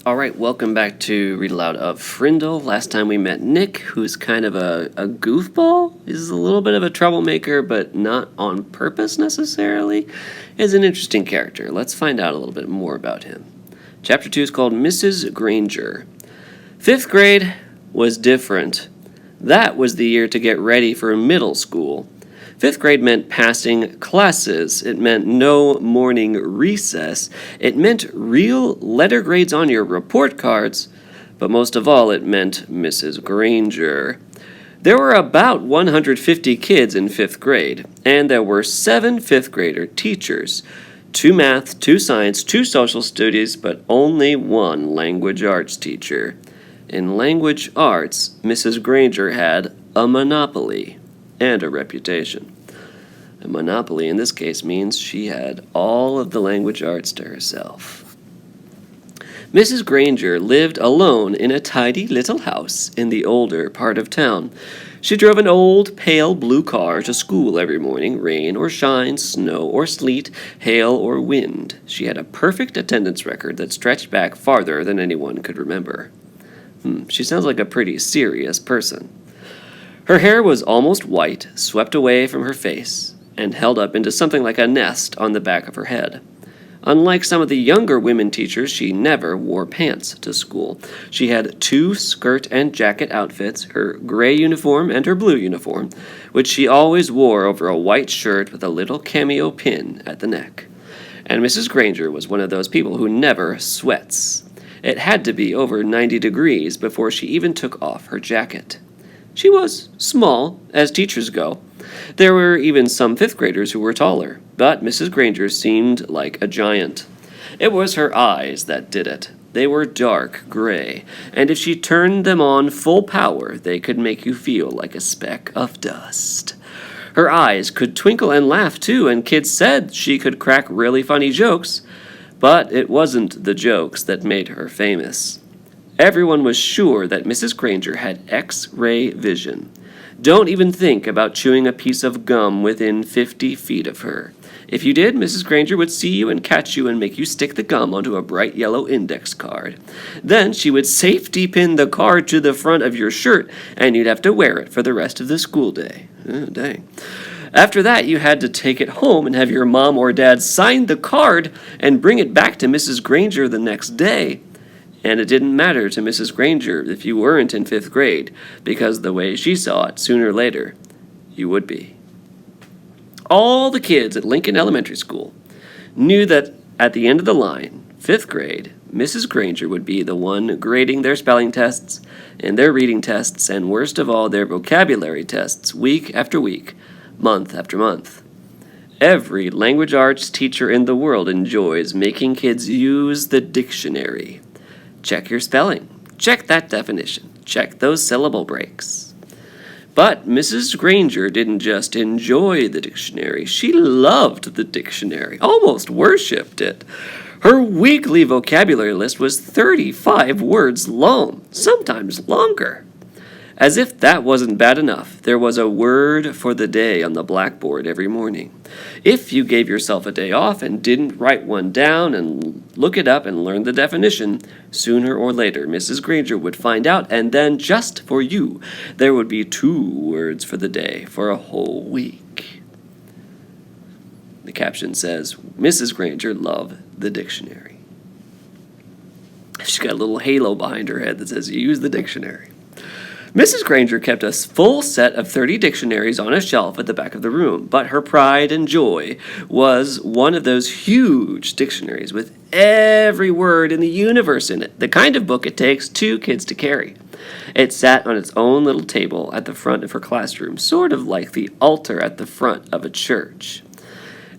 All right, welcome back to Read Aloud of Frindle. Last time we met Nick, who's kind of a goofball. He's a little bit of a troublemaker, but not on purpose necessarily. He's an interesting character. Let's find out a little bit more about him. Chapter 2 is called Mrs. Granger. 5th grade was different. That was the year to get ready for middle school. 5th grade meant passing classes. It meant no morning recess. It meant real letter grades on your report cards. But most of all, it meant Mrs. Granger. There were about 150 kids in 5th grade, and there were 7 5th grader teachers. 2 math, 2 science, 2 social studies, but only 1 language arts teacher. In language arts, Mrs. Granger had a monopoly and a reputation. A monopoly in this case means she had all of the language arts to herself. Mrs. Granger lived alone in a tidy little house in the older part of town. She drove an old, pale blue car to school every morning, rain or shine, snow or sleet, hail or wind. She had a perfect attendance record that stretched back farther than anyone could remember. She sounds like a pretty serious person. Her hair was almost white, swept away from her face, and held up into something like a nest on the back of her head. Unlike some of the younger women teachers, she never wore pants to school. She had 2 skirt and jacket outfits, her gray uniform and her blue uniform, which she always wore over a white shirt with a little cameo pin at the neck. And Mrs. Granger was one of those people who never sweats. It had to be over 90 degrees before she even took off her jacket. She was small, as teachers go. There were even some 5th graders who were taller, but Mrs. Granger seemed like a giant. It was her eyes that did it. They were dark gray, and if she turned them on full power, they could make you feel like a speck of dust. Her eyes could twinkle and laugh, too, and kids said she could crack really funny jokes, but it wasn't the jokes that made her famous. Everyone was sure that Mrs. Granger had X-ray vision. Don't even think about chewing a piece of gum within 50 feet of her. If you did, Mrs. Granger would see you and catch you and make you stick the gum onto a bright yellow index card. Then she would safety pin the card to the front of your shirt, and you'd have to wear it for the rest of the school day. Oh, dang. After that, you had to take it home and have your mom or dad sign the card and bring it back to Mrs. Granger the next day. And it didn't matter to Mrs. Granger if you weren't in 5th grade, because the way she saw it, sooner or later, you would be. All the kids at Lincoln Elementary School knew that at the end of the line, 5th grade, Mrs. Granger would be the one grading their spelling tests and their reading tests, and worst of all, their vocabulary tests, week after week, month after month. Every language arts teacher in the world enjoys making kids use the dictionary. Check your spelling. Check that definition. Check those syllable breaks. But Mrs. Granger didn't just enjoy the dictionary. She loved the dictionary, almost worshipped it. Her weekly vocabulary list was 35 words long, sometimes longer. As if that wasn't bad enough, there was a word for the day on the blackboard every morning. If you gave yourself a day off and didn't write one down and look it up and learn the definition, sooner or later Mrs. Granger would find out, and then just for you, there would be 2 words for the day for a whole week. The caption says, Mrs. Granger loved the dictionary. She's got a little halo behind her head that says, use the dictionary. Mrs. Granger kept a full set of 30 dictionaries on a shelf at the back of the room, but her pride and joy was one of those huge dictionaries with every word in the universe in it, the kind of book it takes 2 kids to carry. It sat on its own little table at the front of her classroom, sort of like the altar at the front of a church.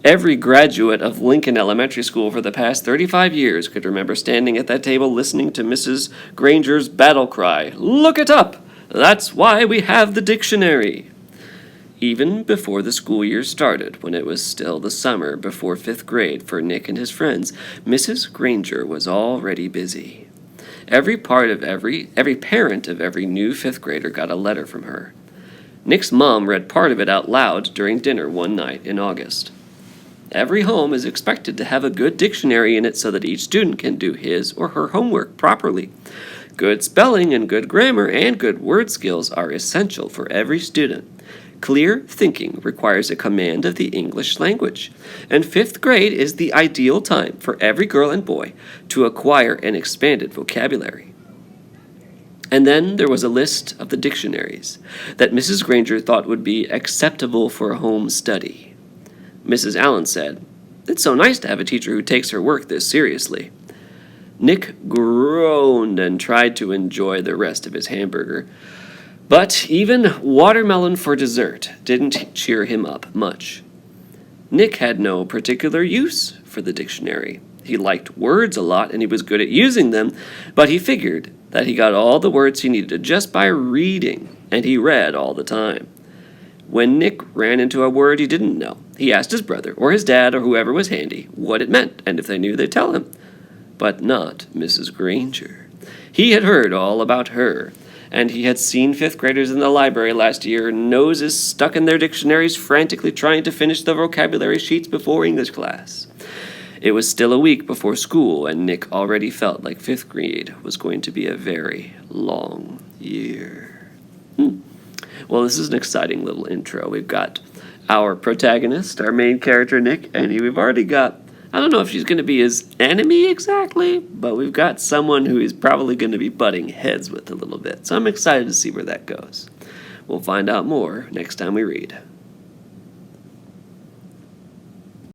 Every graduate of Lincoln Elementary School for the past 35 years could remember standing at that table listening to Mrs. Granger's battle cry, "Look it up! That's why we have the dictionary." Even before the school year started, when it was still the summer before 5th grade for Nick and his friends, Mrs. Granger was already busy. Every parent of every new 5th grader got a letter from her. Nick's mom read part of it out loud during dinner one night in August. Every home is expected to have a good dictionary in it so that each student can do his or her homework properly. Good spelling and good grammar and good word skills are essential for every student. Clear thinking requires a command of the English language, and 5th grade is the ideal time for every girl and boy to acquire an expanded vocabulary. And then there was a list of the dictionaries that Mrs. Granger thought would be acceptable for home study. Mrs. Allen said, "It's so nice to have a teacher who takes her work this seriously." Nick groaned and tried to enjoy the rest of his hamburger. But even watermelon for dessert didn't cheer him up much. Nick had no particular use for the dictionary. He liked words a lot and he was good at using them, but he figured that he got all the words he needed just by reading, and he read all the time. When Nick ran into a word he didn't know, he asked his brother or his dad or whoever was handy what it meant, and if they knew, they'd tell him. But not Mrs. Granger. He had heard all about her, and he had seen 5th graders in the library last year, noses stuck in their dictionaries, frantically trying to finish the vocabulary sheets before English class. It was still a week before school, and Nick already felt like 5th grade was going to be a very long year. Well, this is an exciting little intro. We've got our protagonist, our main character, Nick, and we've already got, I don't know if she's going to be his enemy exactly, but we've got someone who he's probably going to be butting heads with a little bit. So I'm excited to see where that goes. We'll find out more next time we read.